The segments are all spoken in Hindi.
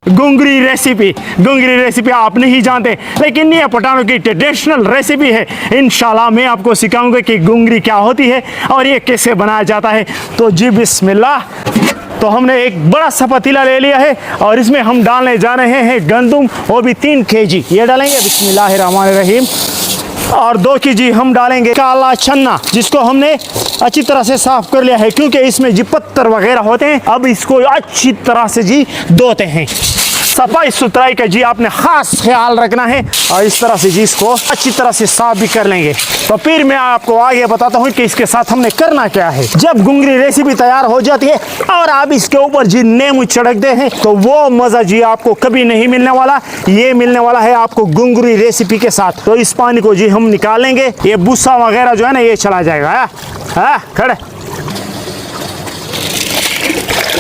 गुंगरी रेसिपी आप नहीं जानते, लेकिन ये पठानों की ट्रेडिशनल रेसिपी है। इंशाल्लाह मैं आपको सिखाऊंगा कि गुंगरी क्या होती है और ये कैसे बनाया जाता है। तो जी बिस्मिल्लाह। तो हमने एक बड़ा सा पतीला ले लिया है और इसमें हम डालने जा रहे हैं गंदम, वो भी 3 kg ये डालेंगे। बिस्मिल्लाहिर्रहमानिर्रहीम। और 2 kg हम डालेंगे काला चना, जिसको हमने अच्छी तरह से साफ कर लिया है क्योंकि इसमें जी पत्थर वगैरह होते हैं। अब इसको अच्छी तरह से जी धोते हैं। सफाई सुथराई का जी आपने खास ख्याल रखना है और इस तरह से जी इसको अच्छी तरह से साफ भी कर लेंगे। तो फिर मैं आपको आगे बताता हूँ कि इसके साथ हमने करना क्या है। जब गुंगरी रेसिपी तैयार हो जाती है और आप इसके ऊपर जी नींबू छिड़कते हैं तो वो मजा जी आपको कभी नहीं मिलने वाला। ये मिलने वाला है आपको गुंगरी रेसिपी के साथ। तो इस पानी को जी हम निकालेंगे, ये भूसा वगैरह जो है ना ये चला जाएगा। खड़े।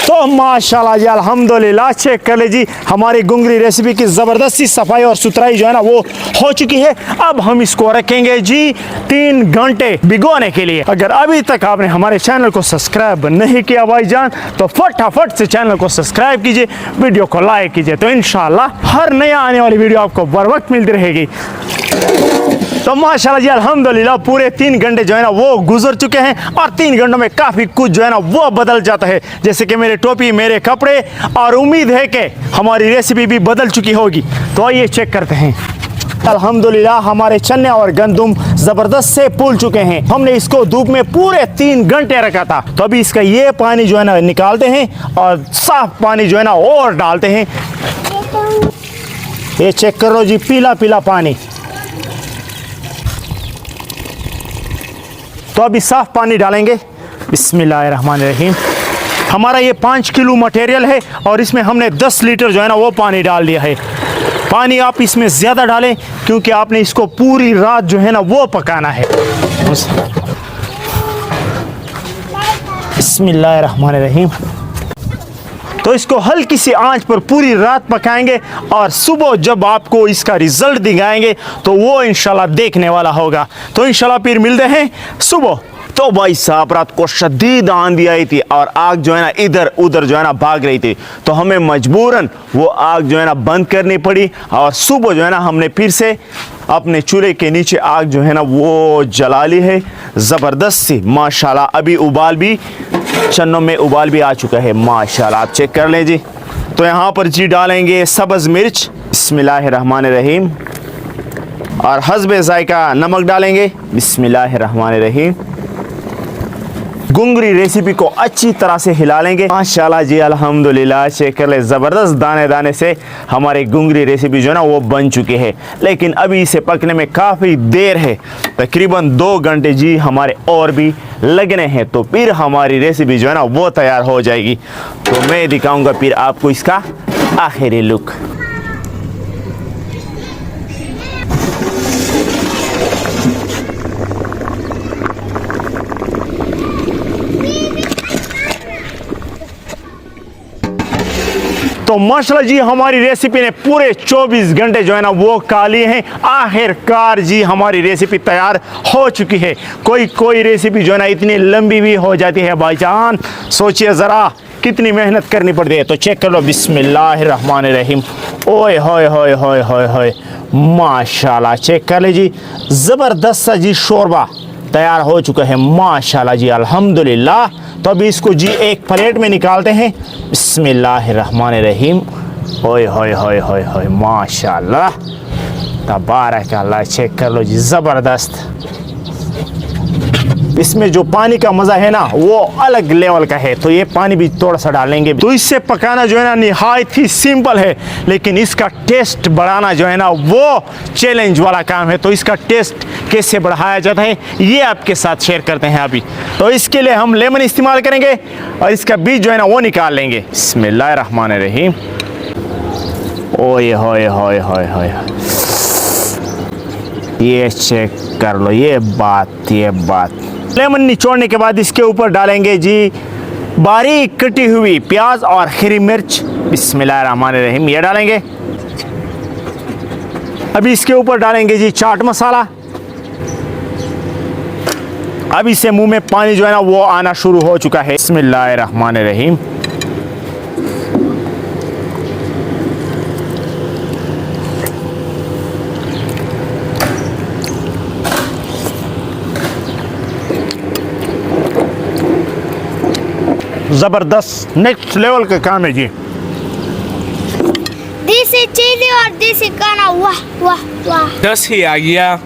तो माशाल्लाह जी अल्हम्दुलिल्लाह, चेक कर ले जी हमारी गुंगरी रेसिपी की ज़बरदस्ती सफाई और सुथराई जो है ना वो हो चुकी है। अब हम इसको रखेंगे जी 3 घंटे भिगोने के लिए। अगर अभी तक आपने हमारे चैनल को सब्सक्राइब नहीं किया भाईजान तो फटाफट से चैनल को सब्सक्राइब कीजिए, वीडियो को लाइक कीजिए। तो इंशाल्लाह हर नया आने वाली वीडियो आपको बर वक्त मिलती रहेगी। तो माशाल्लाह जी अल्हम्दुलिल्लाह पूरे 3 घंटे जो है ना वो गुजर चुके हैं और 3 घंटों में काफ़ी कुछ जो है ना वो बदल जाता है, जैसे कि मेरे टोपी, मेरे कपड़े, और उम्मीद है कि हमारी रेसिपी भी बदल चुकी होगी। तो आइए चेक करते हैं। अल्हम्दुलिल्लाह हमारे चने और गंदम ज़बरदस्त से फूल चुके हैं। हमने इसको धूप में पूरे 3 घंटे रखा था। तो अभी इसका ये पानी जो है ना निकालते हैं और साफ पानी जो है ना और डालते हैं। ये चेक कर लो जी, पीला पीला पानी। तो अभी साफ पानी डालेंगे। बिस्मिल्लाहिर्रहमानिर्रहीम। हमारा ये 5 किलो मटेरियल है और इसमें हमने 10 लीटर जो है ना वो पानी डाल दिया है। पानी आप इसमें ज़्यादा डालें क्योंकि आपने इसको पूरी रात जो है ना वो पकाना है। बिस्मिल्लाहिर्रहमानिर्रहीम। तो इसको हल्की सी आंच पर पूरी रात पकाएंगे और सुबह जब आपको इसका रिजल्ट दिखाएंगे तो वो इंशाल्लाह देखने वाला होगा। तो इंशाल्लाह फिर मिलते हैं सुबह। तो भाई साहब रात को शदीद आंधी आई थी और आग जो है ना इधर उधर जो है ना भाग रही थी, तो हमें मजबूरन वो आग जो है ना बंद करनी पड़ी और सुबह जो है ना हमने फिर से अपने चूल्हे के नीचे आग जो है ना वो जला ली है ज़बरदस्त सी। माशाल्लाह अभी उबाल भी, चन्नों में उबाल भी आ चुका है माशाल्लाह, आप चेक कर लें जी। तो यहाँ पर जी डालेंगे सब्ज़ मिर्च। बिस्मिल्लाहिर्रहमानिर्रहीम। और हस्बे ज़ायका नमक डालेंगे। बिस्मिल्लाहिर्रहमानिर्रहीम। गुंगरी रेसिपी को अच्छी तरह से हिला लेंगे। माशाल्लाह जी अल्हम्दुलिल्लाह, चेक कर ले ज़बरदस्त दाने दाने से हमारी गुंगरी रेसिपी जो है ना वो बन चुकी है। लेकिन अभी इसे पकने में काफ़ी देर है, तकरीबन 2 घंटे जी हमारे और भी लगने हैं। तो फिर हमारी रेसिपी जो है ना वो तैयार हो जाएगी। तो मैं दिखाऊंगा फिर आपको इसका आखिरी लुक। तो माशाल्लाह जी हमारी रेसिपी ने पूरे 24 घंटे जो है ना वो खा लिए हैं। आखिरकार जी हमारी रेसिपी तैयार हो चुकी है। कोई रेसिपी जो है ना इतनी लंबी भी हो जाती है भाईजान, सोचिए ज़रा कितनी मेहनत करनी पड़ती है। तो चेक कर लो। बिस्मिल्लाहिर्रहमानिर्रहीम। ओए होए होए होए होए होए, माशाल्लाह चेक कर ले जी, ज़बरदस्त सा जी शोरबा तैयार हो चुका है माशाल्लाह जी अल्हम्दुलिल्लाह। तो अभी इसको जी एक प्लेट में निकालते हैं। बिस्मिल्लाहिर्रहमानिर्रहीम। ओए होए होए होए होए, माशाल्लाह तबारक अल्लाह। चेक कर लो जी, ज़बरदस्त। इसमें जो पानी का मज़ा है ना वो अलग लेवल का है। तो ये पानी भी थोड़ा सा डालेंगे। तो इससे पकाना जो है ना निहायत ही सिंपल है, लेकिन इसका टेस्ट बढ़ाना जो है ना वो चैलेंज वाला काम है। तो इसका टेस्ट कैसे बढ़ाया जाता है ये आपके साथ शेयर करते हैं अभी। तो इसके लिए हम लेमन इस्तेमाल करेंगे और इसका बीज जो है ना वो निकाल लेंगे। बिस्मिल्लाहिर्रहमानिर्रहीम। ओए होए होए होए होए, ये चेक कर लो, ये बात। लेमन निचोड़ने के बाद इसके ऊपर डालेंगे जी बारीक कटी हुई प्याज और हरी मिर्च। बिस्मिल्लाहिर्रहमानिर्रहीम, ये डालेंगे। अभी इसके ऊपर डालेंगे जी चाट मसाला। अब इससे मुंह में पानी जो है ना वो आना शुरू हो चुका है। बिस्मिल्लाहिर्रहमानिर्रहीम। ज़बरदस्त नेक्स्ट लेवल का काम है जी। देसी चीनी और देसी खाना, वाह वाह वाह। 10 ही आ गया।